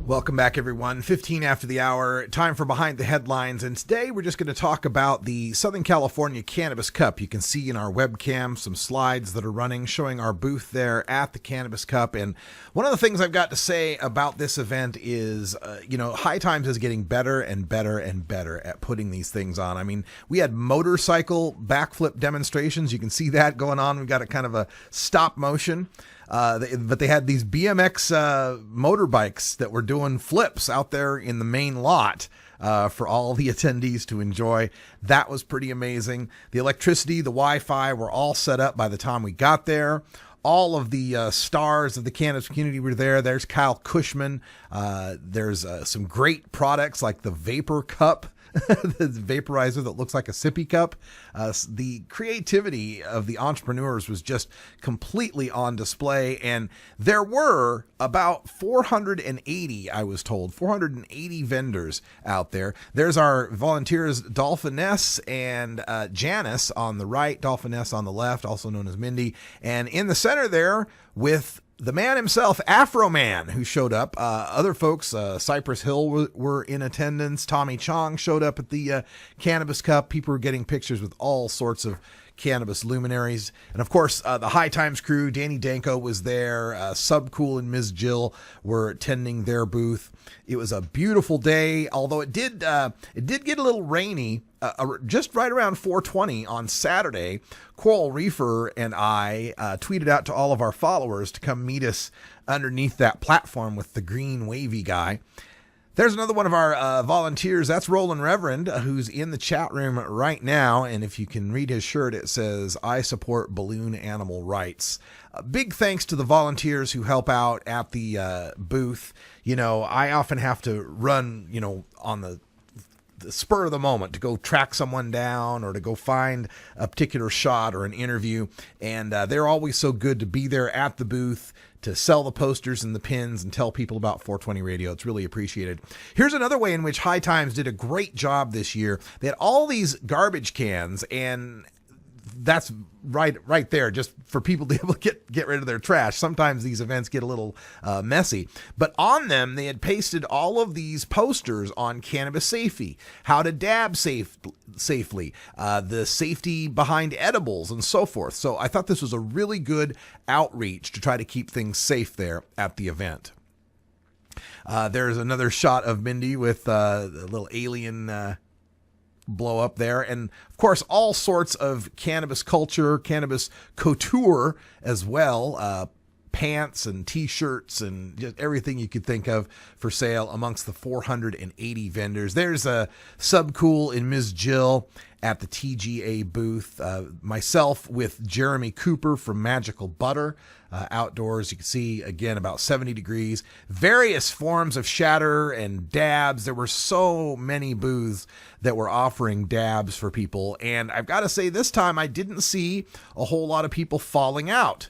Welcome back, everyone. 15 after the hour, time for Behind the Headlines. And today we're just going to talk about the Southern California Cannabis Cup. You can see in our webcam some slides that are running showing our booth there at the Cannabis Cup. And one of the things I've got to say about this event is, High Times is getting better and better and better at putting these things on. I mean, we had motorcycle backflip demonstrations. You can see that going on. We've got a kind of a stop motion. But they had these BMX motorbikes that were doing flips out there in the main lot for all the attendees to enjoy. That was pretty amazing. The electricity, the Wi-Fi were all set up by the time we got there. All of the stars of the cannabis community were there. There's Kyle Cushman. There's some great products like the Vapor Cup. The vaporizer that looks like a sippy cup. The creativity of the entrepreneurs was just completely on display. And there were about 480, I was told, 480 vendors out there. There's our volunteers, Dolphiness and Janice on the right, Dolphiness on the left, also known as Mindy. And in the center there with the man himself, Afro Man, who showed up. Other folks, Cypress Hill were in attendance. Tommy Chong showed up at the Cannabis Cup. People were getting pictures with all sorts of cannabis luminaries. And of course, the High Times crew, Danny Danko was there. Subcool and Ms. Jill were attending their booth. It was a beautiful day, although it did get a little rainy. Just right around 4:20 on Saturday, Coral Reefer and I tweeted out to all of our followers to come meet us underneath that platform with the green wavy guy. There's another one of our volunteers. That's Roland Reverend, who's in the chat room right now. And if you can read his shirt, it says, "I support balloon animal rights." Big thanks to the volunteers who help out at the booth. I often have to run, on the spur of the moment to go track someone down or to go find a particular shot or an interview. And they're always so good to be there at the booth to sell the posters and the pins and tell people about 420 Radio. It's really appreciated. Here's another way in which High Times did a great job this year. They had all these garbage cans, and that's right there, just for people to be able to get rid of their trash. Sometimes these events get a little messy, but on them they had pasted all of these posters on cannabis safety, how to dab safely, the safety behind edibles, and so forth. So I thought this was a really good outreach to try to keep things safe there at the event. There's another shot of Mindy with the little alien blow up there. And of course, all sorts of cannabis culture, cannabis couture as well, pants and t-shirts and just everything you could think of for sale amongst the 480 vendors. There's a Subcool and Ms. Jill at the TGA booth. Myself with Jeremy Cooper from Magical Butter. Outdoors, you can see, again, about 70 degrees. Various forms of shatter and dabs. There were so many booths that were offering dabs for people. And I've got to say, this time I didn't see a whole lot of people falling out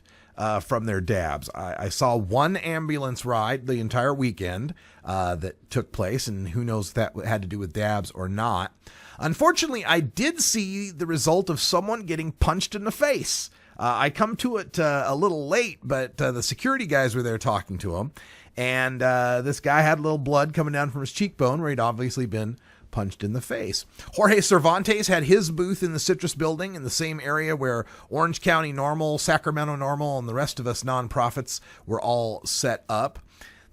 from their dabs. I saw one ambulance ride the entire weekend that took place, and who knows if that had to do with dabs or not. Unfortunately, I did see the result of someone getting punched in the face. I come to it a little late, but the security guys were there talking to him, and this guy had a little blood coming down from his cheekbone where he'd obviously been punched in the face. Jorge Cervantes had his booth in the Citrus Building in the same area where Orange County Normal, Sacramento Normal, and the rest of us nonprofits were all set up.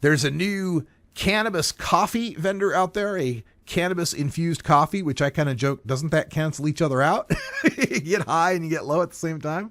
There's a new cannabis coffee vendor out there, a cannabis infused coffee, which I kind of joke, doesn't that cancel each other out? You get high and you get low at the same time.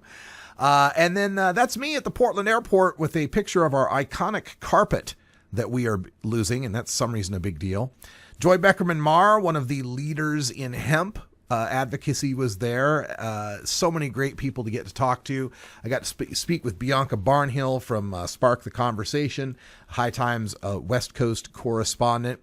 And then that's me at the Portland airport with a picture of our iconic carpet that we are losing, and that's some reason a big deal. Joy Beckerman Marr, one of the leaders in hemp advocacy, was there. So many great people to get to talk to. I got to speak with Bianca Barnhill from Spark the Conversation, High Times West Coast correspondent,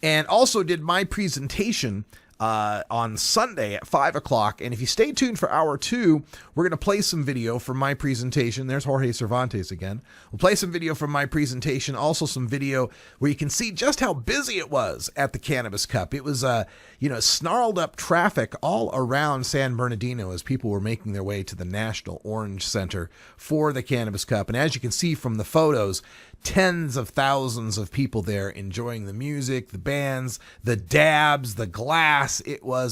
and also did my presentation on Sunday at 5 o'clock. And if you stay tuned for hour 2, we're going to play some video from my presentation. There's Jorge Cervantes again. We'll play some video from my presentation, also some video where you can see just how busy it was at the Cannabis Cup. It was, snarled up traffic all around San Bernardino as people were making their way to the National Orange Center for the Cannabis Cup. And as you can see from the photos, tens of thousands of people there enjoying the music, the bands, the dabs, the glass. It was